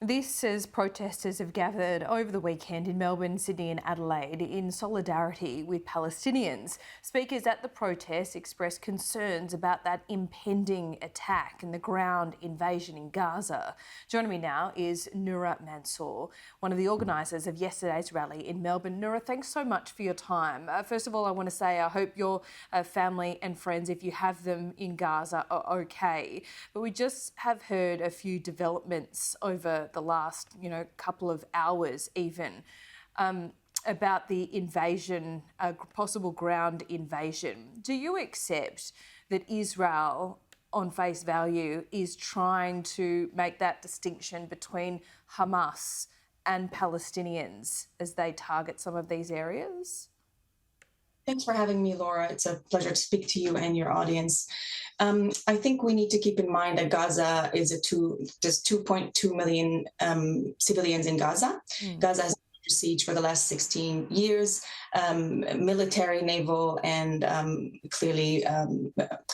This as protesters have gathered over the weekend in Melbourne, Sydney and Adelaide in solidarity with Palestinians. Speakers at the protest expressed concerns about that impending attack and the ground invasion in Gaza. Joining me now is Noura Mansour, one of the organisers of yesterday's rally in Melbourne. Noura, thanks so much for your time. First of all, I want to say I hope your family and friends, if you have them in Gaza, are okay. But we just have heard a few developments over the last, couple of hours even, about the invasion, possible ground invasion. Do you accept that Israel, on face value, is trying to make that distinction between Hamas and Palestinians as they target some of these areas? Thanks for having me, Laura. It's a pleasure to speak to you and your audience. I think we need to keep in mind that Gaza is there's 2.2 million civilians in Gaza. Gaza has been under siege for the last 16 years, military, naval, and clearly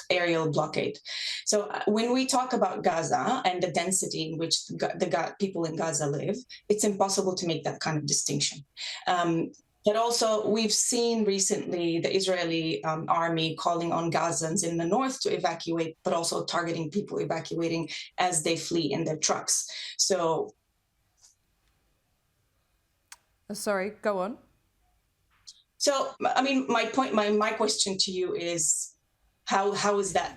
aerial blockade. So when we talk about Gaza and the density in which the people in Gaza live, it's impossible to make that kind of distinction. But also, we've seen recently the Israeli army calling on Gazans in the north to evacuate, but also targeting people evacuating as they flee in their trucks. So, sorry, go on. So, I mean, my question to you is, how is that?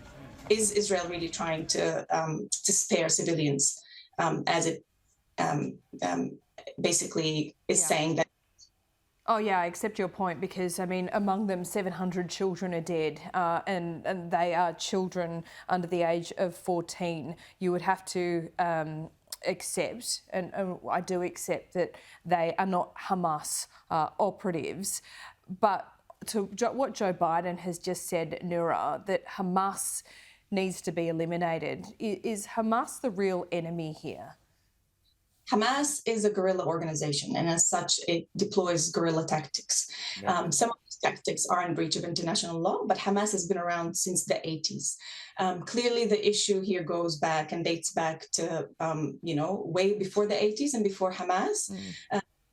Is Israel really trying to spare civilians, as it basically is saying that? Oh yeah, I accept your point because, among them 700 children are dead and they are children under the age of 14. You would have to accept, and I do accept, that they are not Hamas operatives. But to what Joe Biden has just said, Noura, that Hamas needs to be eliminated. Is Hamas the real enemy here? Hamas is a guerrilla organization, and as such, it deploys guerrilla tactics. Yeah. Some of these tactics are in breach of international law, but Hamas has been around since the 80s. Clearly, the issue here goes back and dates back to, way before the 80s and before Hamas.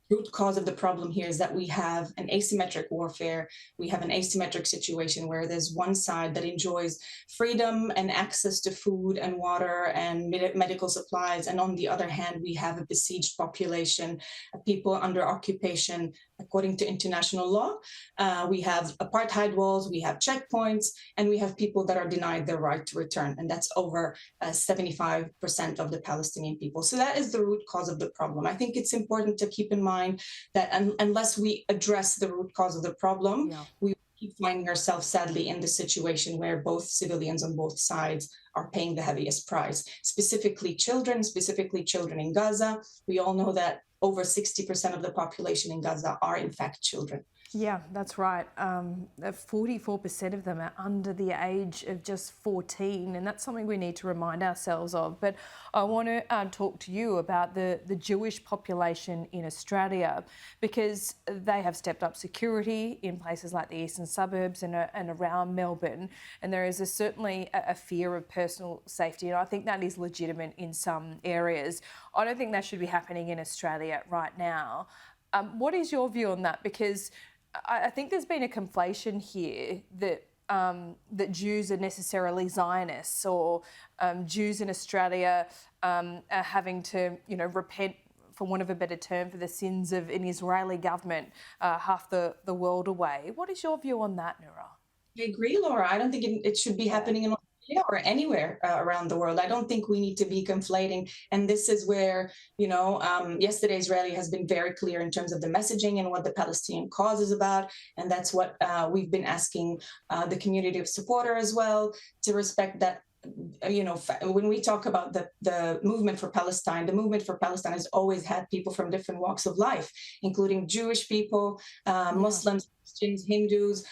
Root cause of the problem here is that we have an asymmetric warfare. We have an asymmetric situation where there's one side that enjoys freedom and access to food and water and medical supplies. And on the other hand, we have a besieged population, people under occupation, according to international law. We have apartheid walls, we have checkpoints, and we have people that are denied their right to return. And that's over 75% of the Palestinian people. So that is the root cause of the problem. I think it's important to keep in mind that unless we address the root cause of the problem, we keep finding ourselves sadly in the situation where both civilians on both sides are paying the heaviest price, specifically children in Gaza. We all know that over 60% of the population in Gaza are in fact children. Yeah, that's right. 44% of them are under the age of just 14, and that's something we need to remind ourselves of. But I want to talk to you about the Jewish population in Australia, because they have stepped up security in places like the eastern suburbs and around Melbourne, and there is certainly a fear of personal safety, and I think that is legitimate in some areas. I don't think that should be happening in Australia right now. What is your view on that? Because I think there's been a conflation here that that Jews are necessarily Zionists, or Jews in Australia are having to, repent, for want of a better term, for the sins of an Israeli government half the world away. What is your view on that, Noura? I agree, Laura. I don't think it should be happening in Australia or anywhere around the world. I don't think we need to be conflating. And this is where, yesterday Israeli has been very clear in terms of the messaging and what the Palestinian cause is about. And that's what we've been asking the community of supporters as well to respect that. When we talk about the movement for Palestine, the movement for Palestine has always had people from different walks of life, including Jewish people, Muslims, Christians, Hindus,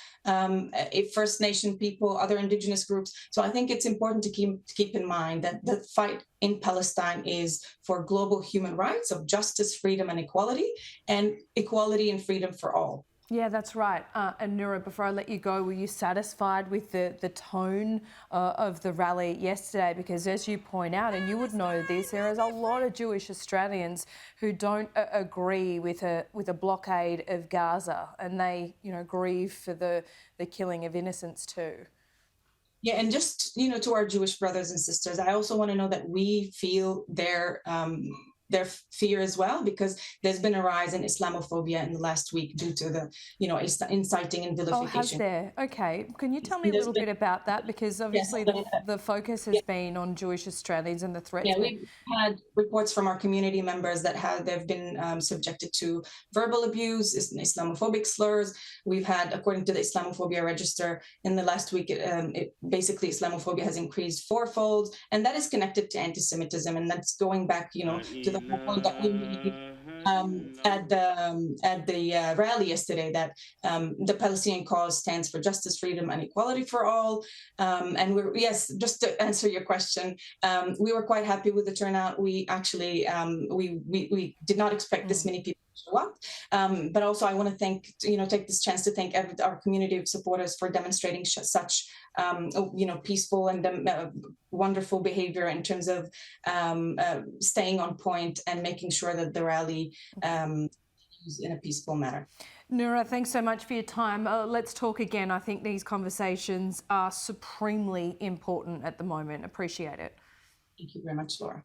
First Nation people, other indigenous groups. So I think it's important to keep in mind that the fight in Palestine is for global human rights of justice, freedom, and equality and freedom for all. Yeah, that's right. And Noura, before I let you go, were you satisfied with the tone of the rally yesterday? Because as you point out, and you would know this, there is a lot of Jewish Australians who don't agree with a blockade of Gaza, and they, grieve for the killing of innocents too. Yeah, and just to our Jewish brothers and sisters, I also want to know that we feel their fear as well, because there's been a rise in Islamophobia in the last week due to the inciting and Oh, has vilification. there? Okay. Can you tell me And a there's little been bit about that? Because yes, obviously the focus has been on Jewish Australians and the threats. yeah, we've had reports from our community members that they've been subjected to verbal abuse, Islamophobic slurs. We've had, according to the Islamophobia register, in the last week, basically Islamophobia has increased fourfold, and that is connected to anti-Semitism, and that's going back, to the whole point that we made at the rally yesterday, that the Palestinian cause stands for justice, freedom, and equality for all. And just to answer your question, we were quite happy with the turnout. We actually we did not expect this many people to show up. But also, I want to take this chance to thank our community of supporters for demonstrating such peaceful and wonderful behavior in terms of staying on point and making sure that the rally is in a peaceful manner. Noura, thanks so much for your time. Let's talk again. I think these conversations are supremely important at the moment. Appreciate it. Thank you very much, Laura.